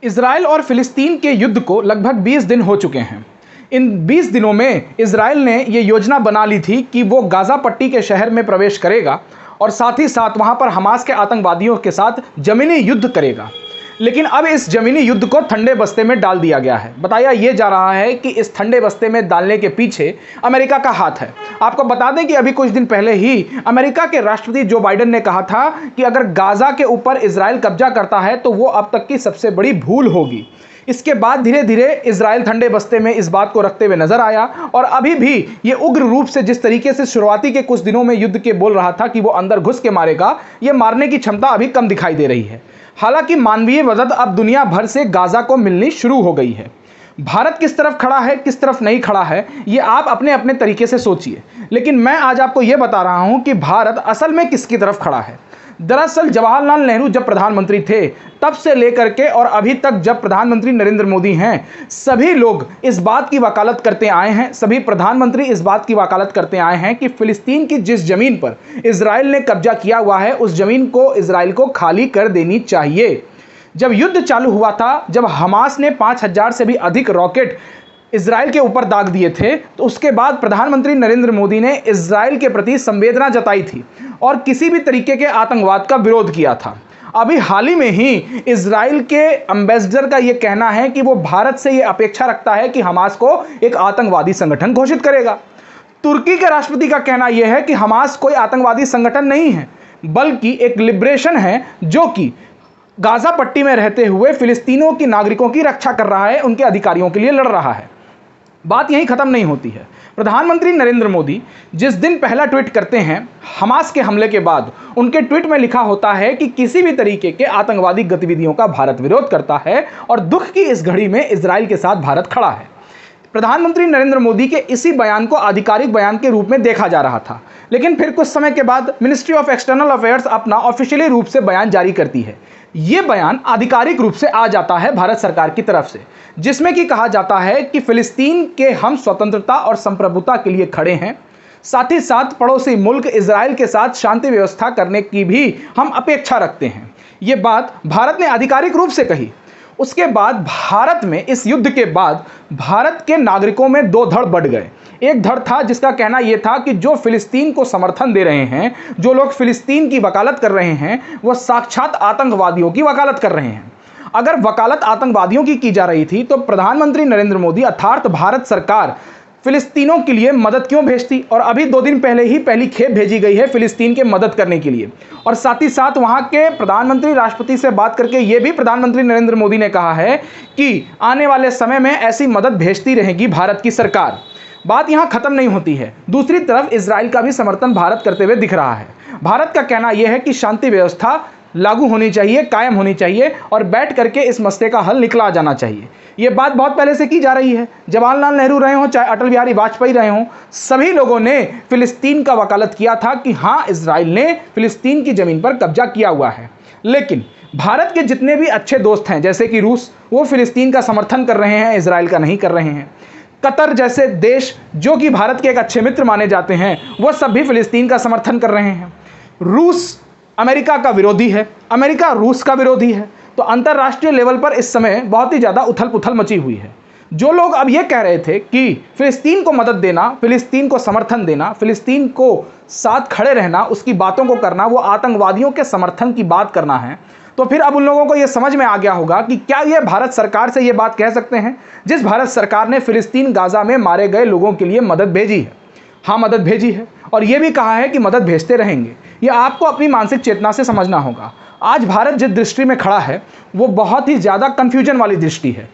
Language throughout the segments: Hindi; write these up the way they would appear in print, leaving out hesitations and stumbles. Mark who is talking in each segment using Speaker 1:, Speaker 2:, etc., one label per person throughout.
Speaker 1: इजराइल और फिलिस्तीन के युद्ध को लगभग 20 दिन हो चुके हैं। इन 20 दिनों में इजराइल ने ये योजना बना ली थी कि वो गाज़ा पट्टी के शहर में प्रवेश करेगा और साथ ही साथ वहाँ पर हमास के आतंकवादियों के साथ ज़मीनी युद्ध करेगा। लेकिन अब इस ज़मीनी युद्ध को ठंडे बस्ते में डाल दिया गया है। बताया ये जा रहा है कि इस ठंडे बस्ते में डालने के पीछे अमेरिका का हाथ है। आपको बता दें कि अभी कुछ दिन पहले ही अमेरिका के राष्ट्रपति जो बाइडेन ने कहा था कि अगर गाज़ा के ऊपर इजराइल कब्जा करता है तो वो अब तक की सबसे बड़ी भूल होगी। इसके बाद धीरे धीरे इजराइल ठंडे बस्ते में इस बात को रखते हुए नजर आया और अभी भी ये उग्र रूप से जिस तरीके से शुरुआती के कुछ दिनों में युद्ध के बोल रहा था कि वो अंदर घुस के मारेगा, ये मारने की क्षमता अभी कम दिखाई दे रही है। हालांकि मानवीय मदद अब दुनिया भर से गाज़ा को मिलनी शुरू हो गई है। भारत किस तरफ खड़ा है, किस तरफ नहीं खड़ा है, ये आप अपने अपने तरीके से सोचिए, लेकिन मैं आज आपको ये बता रहा हूं कि भारत असल में किसकी तरफ खड़ा है। दरअसल जवाहरलाल नेहरू जब प्रधानमंत्री थे तब से लेकर के और अभी तक जब प्रधानमंत्री नरेंद्र मोदी हैं, सभी लोग इस बात की वकालत करते आए हैं, सभी प्रधानमंत्री इस बात की वकालत करते आए हैं कि फिलिस्तीन की जिस जमीन पर इजराइल ने कब्जा किया हुआ है उस जमीन को इजराइल को खाली कर देनी चाहिए। जब युद्ध चालू हुआ था, जब हमास ने 5000 से भी अधिक रॉकेट इजराइल के ऊपर दाग दिए थे, तो उसके बाद प्रधानमंत्री नरेंद्र मोदी ने इजराइल के प्रति संवेदना जताई थी और किसी भी तरीके के आतंकवाद का विरोध किया था। अभी हाल ही में ही इजराइल के एम्बेसडर का यह कहना है कि वो भारत से ये अपेक्षा रखता है कि हमास को एक आतंकवादी संगठन घोषित करेगा। तुर्की के राष्ट्रपति का कहना यह है कि हमास कोई आतंकवादी संगठन नहीं है, बल्कि एक लिबरेशन है जो कि गाज़ा पट्टी में रहते हुए फिलिस्तीनों की नागरिकों की रक्षा कर रहा है, उनके अधिकारियों के लिए लड़ रहा है। बात यहीं खत्म नहीं होती है। प्रधानमंत्री नरेंद्र मोदी जिस दिन पहला ट्वीट करते हैं हमास के हमले के बाद, उनके ट्वीट में लिखा होता है कि किसी भी तरीके के आतंकवादी गतिविधियों का भारत विरोध करता है और दुख की इस घड़ी में इजराइल के साथ भारत खड़ा है। प्रधानमंत्री नरेंद्र मोदी के इसी बयान को आधिकारिक बयान के रूप में देखा जा रहा था, लेकिन फिर कुछ समय के बाद मिनिस्ट्री ऑफ एक्सटर्नल अफेयर्स अपना ऑफिशियली रूप से बयान जारी करती है। ये बयान आधिकारिक रूप से आ जाता है भारत सरकार की तरफ से, जिसमें कि कहा जाता है कि फिलिस्तीन के हम स्वतंत्रता और संप्रभुता के लिए खड़े हैं, साथ ही साथ पड़ोसी मुल्क इजराइल के साथ शांति व्यवस्था करने की भी हम अपेक्षा रखते हैं। ये बात भारत ने आधिकारिक रूप से कही। उसके बाद भारत में इस युद्ध के बाद भारत के नागरिकों में दो धड़ बढ़ गए। एक धड़ था जिसका कहना यह था कि जो फिलिस्तीन को समर्थन दे रहे हैं, जो लोग फिलिस्तीन की वकालत कर रहे हैं, वो साक्षात आतंकवादियों की वकालत कर रहे हैं। अगर वकालत आतंकवादियों की जा रही थी तो प्रधानमंत्री नरेंद्र मोदी अर्थात भारत सरकार फिलिस्तीनों के लिए मदद क्यों भेजती? और अभी 2 दिन पहले ही पहली खेप भेजी गई है फिलिस्तीन के मदद करने के लिए। और साथ ही साथ वहां के प्रधानमंत्री राष्ट्रपति से बात करके ये भी प्रधानमंत्री नरेंद्र मोदी ने कहा है कि आने वाले समय में ऐसी मदद भेजती रहेगी भारत की सरकार। बात यहां खत्म नहीं होती है। दूसरी तरफ इजराइल का भी समर्थन भारत करते हुए दिख रहा है। भारत का कहना यह है कि शांति व्यवस्था लागू होनी चाहिए, कायम होनी चाहिए और बैठ करके इस मसले का हल निकला जाना चाहिए। ये बात बहुत पहले से की जा रही है। जवाहरलाल नेहरू रहे हों, चाहे अटल बिहारी वाजपेयी रहे हों, सभी लोगों ने फिलिस्तीन का वकालत किया था कि हाँ, इजराइल ने फिलिस्तीन की ज़मीन पर कब्जा किया हुआ है। लेकिन भारत के जितने भी अच्छे दोस्त हैं, जैसे कि रूस, वो फिलिस्तीन का समर्थन कर रहे हैं, इजराइल का नहीं कर रहे हैं। कतर जैसे देश जो कि भारत के एक अच्छे मित्र माने जाते हैं, वो सब भी फिलिस्तीन का समर्थन कर रहे हैं। रूस अमेरिका का विरोधी है, अमेरिका रूस का विरोधी है। तो अंतर्राष्ट्रीय लेवल पर इस समय बहुत ही ज़्यादा उथल पुथल मची हुई है। जो लोग अब ये कह रहे थे कि फिलिस्तीन को मदद देना, फिलिस्तीन को समर्थन देना, फिलिस्तीन को साथ खड़े रहना, उसकी बातों को करना, वो आतंकवादियों के समर्थन की बात करना है, तो फिर अब उन लोगों को ये समझ में आ गया होगा कि क्या ये भारत सरकार से ये बात कह सकते हैं, जिस भारत सरकार ने फिलिस्तीन गाज़ा में मारे गए लोगों के लिए मदद भेजी है। हाँ, मदद भेजी है और ये भी कहा है कि मदद भेजते रहेंगे। ये आपको अपनी मानसिक चेतना से समझना होगा। आज भारत जिस दृष्टि में खड़ा है वो बहुत ही ज़्यादा कन्फ्यूजन वाली दृष्टि है।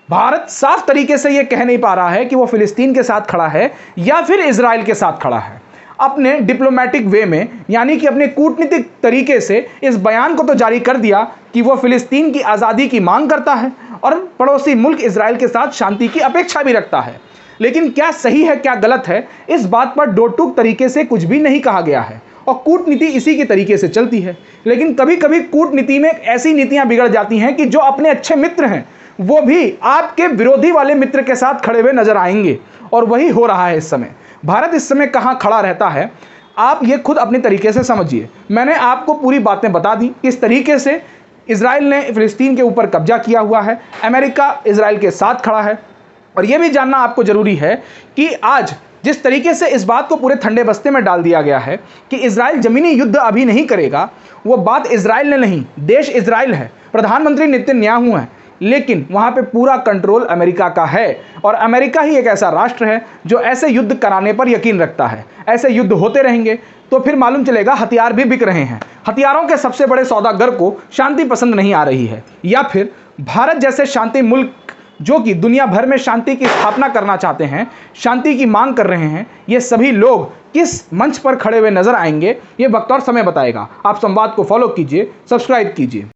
Speaker 1: भारत साफ तरीके से ये कह नहीं पा रहा है कि वो फिलिस्तीन के साथ खड़ा है या फिर इजराइल के साथ खड़ा है। अपने डिप्लोमेटिक वे में, यानी कि अपने कूटनीतिक तरीके से इस बयान को तो जारी कर दिया कि वो फिलिस्तीन की आज़ादी की मांग करता है और पड़ोसी मुल्क इजराइल के साथ शांति की अपेक्षा भी रखता है। लेकिन क्या सही है, क्या गलत है, इस बात पर दो टूक तरीके से कुछ भी नहीं कहा गया है और कूटनीति इसी की तरीके से चलती है। लेकिन कभी कभी कूटनीति में ऐसी नीतियां बिगड़ जाती हैं कि जो अपने अच्छे मित्र हैं वो भी आपके विरोधी वाले मित्र के साथ खड़े हुए नजर आएंगे, और वही हो रहा है इस समय। भारत इस समय कहाँ खड़ा रहता है, आप ये खुद अपने तरीके से समझिए। मैंने आपको पूरी बातें बता दी किस तरीके से इजराइल ने फिलिस्तीन के ऊपर कब्जा किया हुआ है, अमेरिका इजराइल के साथ खड़ा है। और यह भी जानना आपको जरूरी है कि आज जिस तरीके से इस बात को पूरे ठंडे बस्ते में डाल दिया गया है कि इजराइल जमीनी युद्ध अभी नहीं करेगा, वो बात इजराइल ने नहीं, देश इजराइल है, प्रधानमंत्री नेतन्याहू है, लेकिन वहां पे पूरा कंट्रोल अमेरिका का है। और अमेरिका ही एक ऐसा राष्ट्र है जो ऐसे युद्ध कराने पर यकीन रखता है। ऐसे युद्ध होते रहेंगे तो फिर मालूम चलेगा हथियार भी बिक रहे हैं। हथियारों के सबसे बड़े सौदागर को शांति पसंद नहीं आ रही है, या फिर भारत जैसे शांति मुल्क जो कि दुनिया भर में शांति की स्थापना करना चाहते हैं, शांति की मांग कर रहे हैं, ये सभी लोग किस मंच पर खड़े हुए नजर आएंगे, ये वक्त और समय बताएगा। आप संवाद को फॉलो कीजिए, सब्सक्राइब कीजिए।